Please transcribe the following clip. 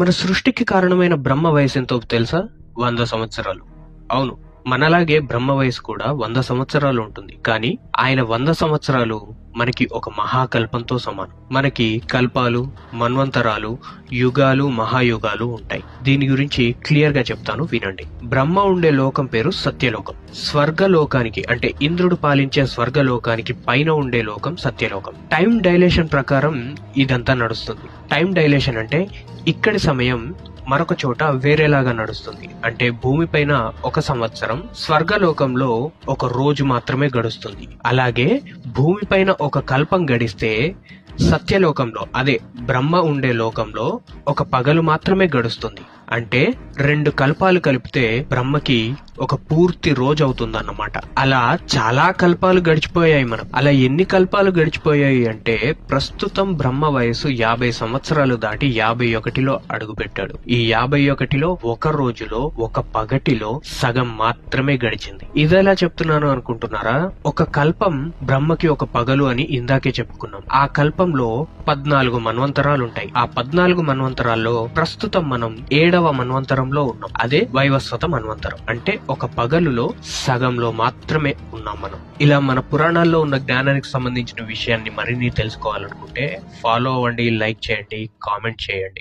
మన సృష్టికి కారణమైన బ్రహ్మ వయసు ఎంతో తెలుసా? 100 సంవత్సరాలు. అవును, మనలాగే బ్రహ్మ వయసు కూడా 100 సంవత్సరాలు ఉంటుంది. కానీ ఆయన 100 సంవత్సరాలు మనకి ఒక మహాకల్పంతో సమానం. మనకి కల్పాలు, మన్వంతరాలు, యుగాలు, మహాయుగాలు ఉంటాయి. దీని గురించి క్లియర్ గా చెప్తాను, వినండి. బ్రహ్మ ఉండే లోకం పేరు సత్యలోకం. స్వర్గలోకానికి అంటే ఇంద్రుడు పాలించే స్వర్గలోకానికి పైన ఉండే లోకం సత్యలోకం. టైం డైలేషన్ ప్రకారం ఇదంతా నడుస్తుంది. టైం డైలేషన్ అంటే ఇక్కడి సమయం మరొక చోట వేరేలాగా నడుస్తుంది. అంటే భూమిపైన 1 సంవత్సరం, స్వర్గలోకంలో 1 రోజు మాత్రమే గడుస్తుంది. అలాగే భూమిపైన 1 కల్పం గడిస్తే సత్యలోకంలో, అదే బ్రహ్మ ఉండే లోకంలో 1 పగలు మాత్రమే గడుస్తుంది. అంటే 2 కల్పాలు కలిపితే బ్రహ్మకి 1 పూర్తి రోజు అవుతుందన్నమాట. అలా చాలా కల్పాలు గడిచిపోయాయి. అలా ఎన్ని కల్పాలు గడిచిపోయాయి అంటే ప్రస్తుతం బ్రహ్మ వయసు 50 సంవత్సరాలు దాటి 51లో అడుగుపెట్టాడు. ఈ 51లో 1 రోజులో 1 పగటిలో సగం మాత్రమే గడిచింది. ఇదెలా చెప్తున్నాను అనుకుంటున్నారా? 1 కల్పం బ్రహ్మకి 1 పగలు అని ఇందాకే చెప్పుకున్నాం. ఆ కల్పంలో 14 మన్వంతరాలుంటాయి. ఆ 14 మన్వంతరాల్లో ప్రస్తుతం మనం 7వ మన్వంతరంలో ఉన్నాం. అదే వైవస్వత మన్వంతరం. అంటే 1 పగలులో సగంలో మాత్రమే ఉన్నాం మనం. ఇలా మన పురాణాల్లో ఉన్న జ్ఞానానికి సంబంధించిన విషయాన్ని మరిన్ని తెలుసుకోవాలనుకుంటే ఫాలో అవ్వండి, లైక్ చేయండి, కామెంట్ చేయండి.